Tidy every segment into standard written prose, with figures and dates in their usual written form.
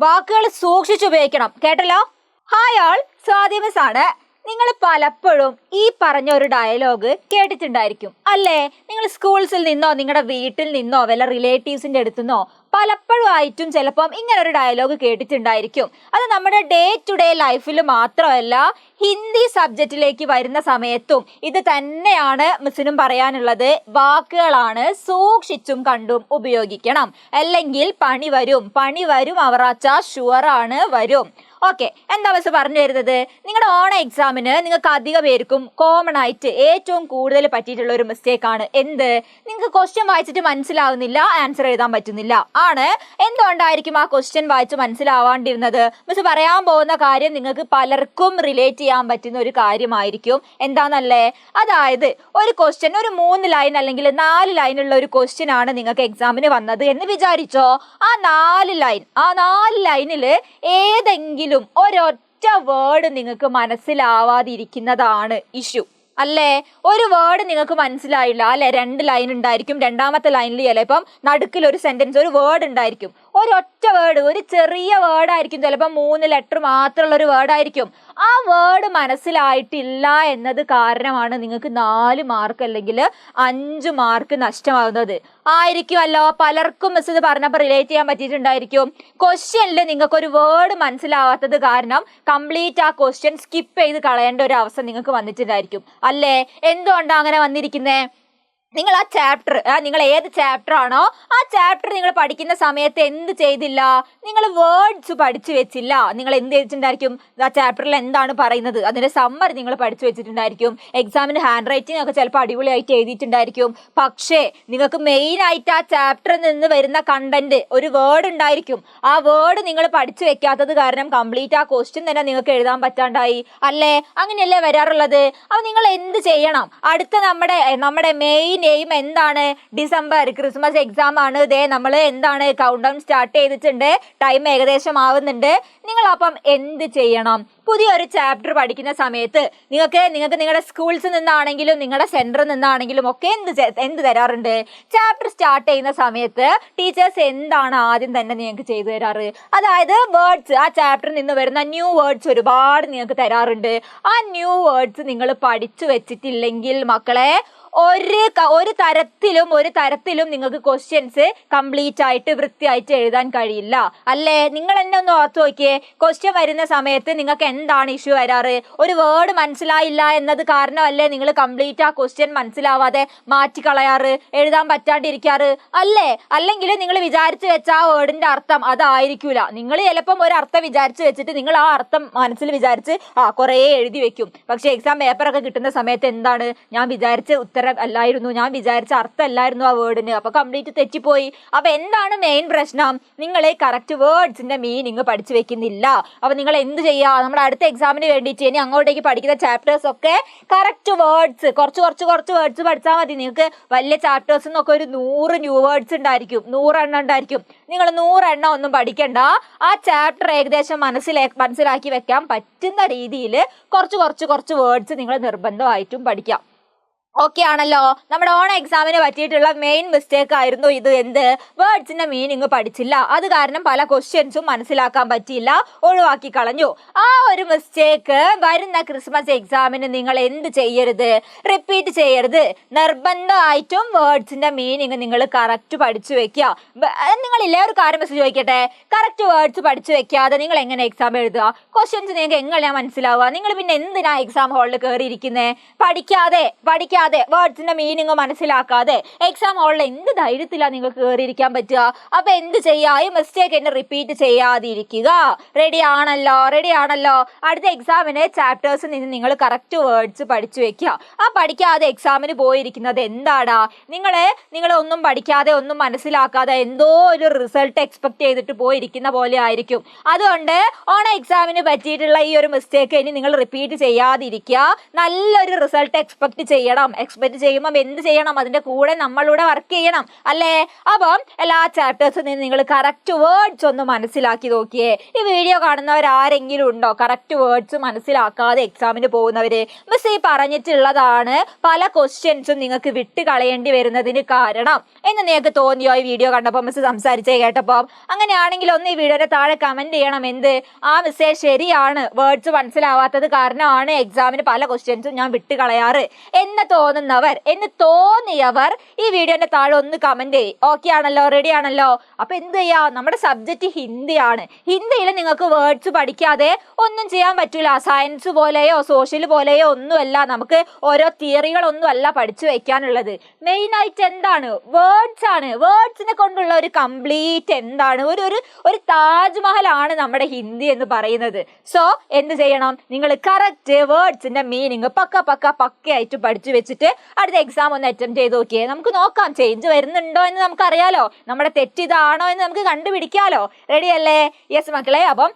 വാക്കുകൾ സൂക്ഷിച്ചുപയോഗിക്കണം. കേട്ടല്ലോ? ഹായ് ആൾ, സ്വാതി മിസ് ആണ്. നിങ്ങൾ പലപ്പോഴും ഈ പറഞ്ഞ ഒരു ഡയലോഗ് കേട്ടിട്ടുണ്ടായിരിക്കും അല്ലേ? നിങ്ങൾ സ്കൂൾസിൽ നിന്നോ നിങ്ങളുടെ വീട്ടിൽ നിന്നോ വല്ല റിലേറ്റീവ്സിന്റെ അടുത്തുനിന്നോ പലപ്പോഴും ആയിട്ടും ചിലപ്പം ഇങ്ങനെ ഒരു ഡയലോഗ് കേട്ടിട്ടുണ്ടായിരിക്കും. അത് നമ്മുടെ ഡേ ടു ഡേ ലൈഫിൽ മാത്രമല്ല, ഹിന്ദി സബ്ജക്റ്റിലേക്ക് വരുന്ന സമയത്തും ഇത് തന്നെയാണ് മിസ്സിനും പറയാനുള്ളത്. വാക്കുകളാണ് സൂക്ഷിച്ചും കണ്ടും ഉപയോഗിക്കണം, അല്ലെങ്കിൽ പണി വരും അവറാച്ച, ഷുവറാണ് വരും. ഓക്കെ, എന്താ മിസ് പറഞ്ഞു വരുന്നത്? നിങ്ങളുടെ ഓണ എക്സാമിന് നിങ്ങൾക്ക് അധിക പേർക്കും കോമൺ ആയിട്ട് ഏറ്റവും കൂടുതൽ പറ്റിയിട്ടുള്ള ഒരു മിസ്റ്റേക്കാണ് എന്ത്? നിങ്ങൾക്ക് ക്വസ്റ്റ്യൻ വായിച്ചിട്ട് മനസ്സിലാവുന്നില്ല, ആൻസർ എഴുതാൻ പറ്റുന്നില്ല ആണ്. എന്തുകൊണ്ടായിരിക്കും ആ ക്വസ്റ്റ്യൻ വായിച്ച് മനസ്സിലാവാണ്ടിരുന്നത്? മിസ് പറയാൻ പോകുന്ന കാര്യം നിങ്ങൾക്ക് പലർക്കും റിലേറ്റ് ചെയ്യാൻ പറ്റുന്ന ഒരു കാര്യമായിരിക്കും. എന്താണെന്നല്ലേ? അതായത് ഒരു ക്വസ്റ്റ്യൻ, ഒരു 3 ലൈൻ അല്ലെങ്കിൽ 4 ലൈനുള്ള ഒരു ക്വസ്റ്റ്യൻ ആണ് നിങ്ങൾക്ക് എക്സാമിന് വന്നത് എന്ന് വിചാരിച്ചോ. ആ 4 ലൈനിൽ ഏതെങ്കിലും ഒരൊറ്റ വേർഡ് നിങ്ങൾക്ക് മനസ്സിലാവാതിരിക്കുന്നതാണ് ഇഷ്യൂ അല്ലേ? ഒരു വേർഡ് നിങ്ങൾക്ക് മനസ്സിലായില്ല അല്ലെ? 2 ലൈൻ ഉണ്ടായിരിക്കും, രണ്ടാമത്തെ ലൈനിൽ ചിലപ്പം നടുക്കിൽ ഒരു സെന്റൻസ്, ഒരു വേർഡ് ഉണ്ടായിരിക്കും. ഒരൊറ്റ വേർഡ്, ഒരു ചെറിയ വേർഡായിരിക്കും, ചിലപ്പോൾ 3 ലെറ്റർ മാത്രമുള്ള ഒരു വേർഡായിരിക്കും. ആ വേർഡ് മനസ്സിലായിട്ടില്ല എന്നത് കാരണമാണ് നിങ്ങൾക്ക് 4 മാർക്ക് അല്ലെങ്കിൽ 5 മാർക്ക് നഷ്ടമാകുന്നത് ആയിരിക്കുമല്ലോ. പലർക്കും മിസ് ഇത് പറഞ്ഞപ്പോൾ റിലേറ്റ് ചെയ്യാൻ പറ്റിയിട്ടുണ്ടായിരിക്കും. ക്വസ്റ്റ്യനിൽ നിങ്ങൾക്ക് ഒരു വേർഡ് മനസ്സിലാവാത്തത് കാരണം കംപ്ലീറ്റ് ആ ക്വസ്റ്റ്യൻ സ്കിപ്പ് ചെയ്ത് കളയേണ്ട ഒരു അവസ്ഥ നിങ്ങൾക്ക് വന്നിട്ടുണ്ടായിരിക്കും അല്ലേ? എന്തുകൊണ്ടാണ് അങ്ങനെ വന്നിരിക്കുന്നത്? നിങ്ങൾ ആ ചാപ്റ്റർ, നിങ്ങൾ ഏത് ചാപ്റ്റർ ആണോ ആ ചാപ്റ്റർ നിങ്ങൾ പഠിക്കുന്ന സമയത്ത് എന്ത് ചെയ്തില്ല? നിങ്ങൾ വേർഡ്സ് പഠിച്ചു വെച്ചില്ല. നിങ്ങൾ എന്ത് ചെയ്തിട്ടുണ്ടായിരിക്കും? ആ ചാപ്റ്ററിൽ എന്താണ് പറയുന്നത് അതിന്റെ സമ്മറി നിങ്ങൾ പഠിച്ചു വെച്ചിട്ടുണ്ടായിരിക്കും. എക്സാമിന് ഹാൻഡ് റൈറ്റിംഗ് ഒക്കെ ചിലപ്പോൾ അടിപൊളിയായിട്ട് എഴുതിയിട്ടുണ്ടായിരിക്കും. പക്ഷേ നിങ്ങൾക്ക് മെയിൻ ആയിട്ട് ആ ചാപ്റ്ററിൽ നിന്ന് വരുന്ന കണ്ടന്റ് ഒരു വേർഡ് ഉണ്ടായിരിക്കും. ആ വേർഡ് നിങ്ങൾ പഠിച്ചു വെക്കാത്തത് കാരണം കംപ്ലീറ്റ് ആ ക്വസ്റ്റ്യൻ തന്നെ നിങ്ങൾക്ക് എഴുതാൻ പറ്റാണ്ടായി അല്ലേ? അങ്ങനെയല്ലേ വരാറുള്ളത്? അപ്പൊ നിങ്ങൾ എന്ത് ചെയ്യണം? അടുത്ത നമ്മുടെ മെയിൻ എയിം എന്താണ്? ഡിസംബർ ക്രിസ്മസ് എക്സാം ആണ്. ദേ നമ്മൾ എന്താണ് കൗണ്ട് ഡൗൺ സ്റ്റാർട്ട് ചെയ്തിട്ടുണ്ട്, ടൈം ഏകദേശം ആവുന്നുണ്ട്. നിങ്ങൾ അപ്പം എന്ത് ചെയ്യണം? പുതിയൊരു ചാപ്റ്റർ പഠിക്കുന്ന സമയത്ത് നിങ്ങൾക്ക് നിങ്ങളുടെ സ്കൂൾസിൽ നിന്നാണെങ്കിലും നിങ്ങളുടെ സെന്ററിൽ നിന്നാണെങ്കിലും ഒക്കെ എന്ത് തരാറുണ്ട്? ചാപ്റ്റർ സ്റ്റാർട്ട് ചെയ്യുന്ന സമയത്ത് ടീച്ചേഴ്സ് എന്താണ് ആദ്യം തന്നെ നിങ്ങൾക്ക് ചെയ്തു തരാറ്? അതായത് വേർഡ്സ്, ആ ചാപ്റ്ററിൽ നിന്ന് വരുന്ന ന്യൂ വേർഡ്സ് ഒരുപാട് നിങ്ങൾക്ക് തരാറുണ്ട്. ആ ന്യൂ വേർഡ്സ് നിങ്ങൾ പഠിച്ചു വെച്ചിട്ടില്ലെങ്കിൽ മക്കളെ ഒരു തരത്തിലും നിങ്ങൾക്ക് ക്വസ്റ്റ്യൻസ് കംപ്ലീറ്റ് ആയിട്ട് വൃത്തിയായിട്ട് എഴുതാൻ കഴിയില്ല അല്ലേ? നിങ്ങൾ എന്നെ ഒന്ന് ഓർത്ത് നോക്കിയേ. ക്വസ്റ്റ്യൻ വരുന്ന സമയത്ത് നിങ്ങൾക്ക് എന്താണ് ഇഷ്യൂ വരാറ്? ഒരു വേർഡ് മനസ്സിലായില്ല എന്നത് കാരണമല്ലേ നിങ്ങൾ കംപ്ലീറ്റ് ആ ക്വസ്റ്റ്യൻ മനസ്സിലാവാതെ മാറ്റിക്കളയാറ്, എഴുതാൻ പറ്റാണ്ടിരിക്കാറ് അല്ലേ? അല്ലെങ്കിൽ നിങ്ങൾ വിചാരിച്ചു വെച്ച ആ വേർഡിന്റെ അർത്ഥം അതായിരിക്കൂല. നിങ്ങൾ ചിലപ്പം ഒരു അർത്ഥം വിചാരിച്ചു വെച്ചിട്ട് നിങ്ങൾ ആ അർത്ഥം മനസ്സിൽ വിചാരിച്ച് കുറേ എഴുതി വെക്കും. പക്ഷെ എക്സാം പേപ്പറൊക്കെ കിട്ടുന്ന സമയത്ത് എന്താണ്, ഞാൻ വിചാരിച്ച ഉത്തരം അല്ലായിരുന്നു, ഞാൻ വിചാരിച്ച അർത്ഥം അല്ലായിരുന്നു ആ വേർഡിന്, അപ്പൊ കംപ്ലീറ്റ് തെറ്റിപ്പോയി. അപ്പൊ എന്താണ് മെയിൻ പ്രശ്നം? നിങ്ങൾ കറക്റ്റ് വേർഡ്സിന്റെ മീനിങ് പഠിച്ചു വെക്കുന്നില്ല. അപ്പൊ നിങ്ങൾ എന്ത് ചെയ്യുക? നമ്മുടെ അടുത്ത എക്സാമിന് വേണ്ടിയിട്ട് ഇനി അങ്ങോട്ടേക്ക് പഠിക്കുന്ന ചാപ്റ്റേഴ്സ് ഒക്കെ കറക്റ്റ് വേർഡ്സ് കുറച്ച് വേർഡ്സ് പഠിച്ചാൽ മതി. നിങ്ങൾക്ക് വലിയ ചാപ്റ്റേഴ്സ് എന്നൊക്കെ ഒരു 100 ന്യൂ വേർഡ്സ് ഉണ്ടായിരിക്കും, 100 എണ്ണം ഉണ്ടായിരിക്കും. നിങ്ങൾ 100 എണ്ണം ഒന്നും പഠിക്കണ്ട. ആ ചാപ്റ്റർ ഏകദേശം മനസ്സിലാക്കി വെക്കാൻ പറ്റുന്ന രീതിയിൽ കുറച്ച് വേർഡ്സ് നിങ്ങൾ നിർബന്ധമായിട്ടും പഠിക്കാം. ഓക്കെ ആണല്ലോ? നമ്മുടെ ഓണ എക്സാമിന് പറ്റിയിട്ടുള്ള മെയിൻ മിസ്റ്റേക്ക് ആയിരുന്നു ഇത്. എന്ത്? വേർഡ്സിന്റെ മീനിങ് പഠിച്ചില്ല. അത് കാരണം പല ക്വസ്റ്റ്യൻസും മനസ്സിലാക്കാൻ പറ്റിയില്ല, ഒഴിവാക്കി കളഞ്ഞു. ആ ഒരു മിസ്റ്റേക്ക് വരുന്ന ക്രിസ്മസ് എക്സാമിന് നിങ്ങൾ എന്ത് ചെയ്യരുത്? റിപ്പീറ്റ് ചെയ്യരുത്. നിർബന്ധമായിട്ടും വേർഡ്സിന്റെ മീനിങ് നിങ്ങൾ കറക്റ്റ് പഠിച്ചു വെക്കുക. നിങ്ങളില്ലേ, ഒരു കാര്യം മിസ് ചോദിക്കട്ടെ, കറക്റ്റ് വേർഡ്സ് പഠിച്ചു വെക്കാതെ നിങ്ങൾ എങ്ങനെ എക്സാം എഴുതുക? ക്വസ്റ്റ്യൻസ് നിങ്ങൾക്ക് എങ്ങനെയാ മനസ്സിലാവുക? നിങ്ങൾ പിന്നെ എന്തിനാ എക്സാം ഹാളിൽ കയറിയിരിക്കുന്നത്? പഠിക്കാതെ വേർഡ്സിന്റെ മീനിങ് മനസ്സിലാക്കാതെ എക്സാം ഹാളിൽ എന്ത് ധൈര്യത്തിലാണ് നിങ്ങൾക്ക് കയറിയിരിക്കാൻ പറ്റുക? അപ്പൊ എന്ത് ചെയ്യുക? ഈ മിസ്റ്റേക്ക് എന്നെ റിപ്പീറ്റ് ചെയ്യാതിരിക്കുക. റെഡി ആണല്ലോ? അടുത്ത എക്സാമിന് ചാപ്റ്റേഴ്സിൽ നിന്ന് നിങ്ങൾ കറക്റ്റ് വേർഡ്സ് പഠിച്ചു വെക്കുക. ആ പഠിക്കാതെ എക്സാമിന് പോയിരിക്കുന്നത് എന്താടാ? നിങ്ങൾ ഒന്നും പഠിക്കാതെ ഒന്നും മനസ്സിലാക്കാതെ എന്തോ ഒരു റിസൾട്ട് എക്സ്പെക്ട് ചെയ്തിട്ട് പോയിരിക്കുന്ന പോലെ ആയിരിക്കും. അതുകൊണ്ട് ഓണ എക്സാമിന് പറ്റിയിട്ടുള്ള ഈ ഒരു മിസ്റ്റേക്ക് ഇനി നിങ്ങൾ റിപ്പീറ്റ് ചെയ്യാതിരിക്കുക. നല്ലൊരു റിസൾട്ട് എക്സ്പെക്ട് ചെയ്യണം. ചെയ്യണം, എക്സ്പെക്ട് ചെയ്യുമ്പോൾ എന്ത് ചെയ്യണം, അതിന്റെ കൂടെ നമ്മളിവിടെ വർക്ക് ചെയ്യണം അല്ലേ. അപ്പം എല്ലാ ചാപ്റ്റേഴ്സിൽ നിന്ന് നിങ്ങൾ കറക്റ്റ് വേർഡ്സ് ഒന്ന് മനസ്സിലാക്കി നോക്കിയേ. ഈ വീഡിയോ കാണുന്നവരാരെങ്കിലും ഉണ്ടോ കറക്റ്റ് വേർഡ്സ് മനസ്സിലാക്കാതെ എക്സാമിന് പോകുന്നവര്? മിസ് ഈ പറഞ്ഞിട്ടുള്ളതാണ് പല ക്വസ്റ്റ്യൻസും നിങ്ങൾക്ക് വിട്ട് കളയേണ്ടി വരുന്നതിന് കാരണം എന്ന് നിങ്ങൾക്ക് തോന്നിയോ ഈ വീഡിയോ കണ്ടപ്പോൾ, മിസ് സംസാരിച്ചേ കേട്ടപ്പോൾ? അങ്ങനെയാണെങ്കിൽ ഒന്ന് ഈ വീഡിയോയുടെ താഴെ കമന്റ് ചെയ്യണം. എന്ത്? ആ മിസ്സേ ശരിയാണ്, വേർഡ്സ് മനസ്സിലാവാത്തത് കാരണമാണ് എക്സാമിന് പല ക്വസ്റ്റ്യൻസും ഞാൻ വിട്ട് കളയാറ് എന്ന് തോന്നിയവർ ഈ വീഡിയോന്റെ താഴെ ഒന്ന് കമന്റ് ചെയ്യും. ഓക്കെ ആണല്ലോ, റെഡി ആണല്ലോ? അപ്പൊ എന്ത് ചെയ്യാ, നമ്മുടെ സബ്ജക്റ്റ് ഹിന്ദിയാണ്. ഹിന്ദിയിൽ നിങ്ങൾക്ക് വേർഡ്സ് പഠിക്കാതെ ഒന്നും ചെയ്യാൻ പറ്റൂല. സയൻസ് പോലെയോ സോഷ്യൽ പോലെയോ ഒന്നുമല്ല, നമുക്ക് ഓരോ തിയറികളൊന്നും അല്ല പഠിച്ചു വെക്കാനുള്ളത്. മെയിൻ ആയിട്ട് എന്താണ്? വേർഡ്സ് ആണ്. വേർഡ്സിനെ കൊണ്ടുള്ള ഒരു കംപ്ലീറ്റ് എന്താണ്, ഒരു താജ്മഹൽ ആണ് നമ്മുടെ ഹിന്ദി എന്ന് പറയുന്നത്. സോ എന്ത് ചെയ്യണം, നിങ്ങൾ കറക്റ്റ് വേർഡ്സിന്റെ മീനിങ് പക്കയായിട്ട് പഠിച്ചു വെച്ചിട്ട് അടുത്ത എക്സാം ഒന്ന് അറ്റംപ്റ്റ് ചെയ്ത് നോക്കിയേ. നമുക്ക് നോക്കാം ചേഞ്ച് വരുന്നുണ്ടോ എന്ന് നമുക്കറിയാലോ, നമ്മുടെ തെറ്റിതാണോ എന്ന് നമുക്ക് കണ്ടുപിടിക്കാലോ. റെഡി അല്ലേ? യെസ് മക്കളെ. അപ്പം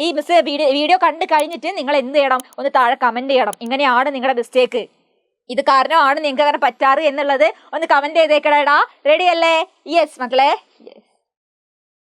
ഈ മിസ് വീഡിയോ കണ്ടു കഴിഞ്ഞിട്ട് നിങ്ങൾ എന്ത് ചെയ്യണം, ഒന്ന് താഴെ കമന്റ് ചെയ്യണം. ഇങ്ങനെയാണ് നിങ്ങളുടെ മിസ്റ്റേക്ക്, ഇത് കാരണമാണ് നിങ്ങൾക്ക് അങ്ങനെ പറ്റാറ് എന്നുള്ളത് ഒന്ന് കമന്റ് ചെയ്തേക്കടാ. റെഡി അല്ലേ? യെസ് മക്കളെ.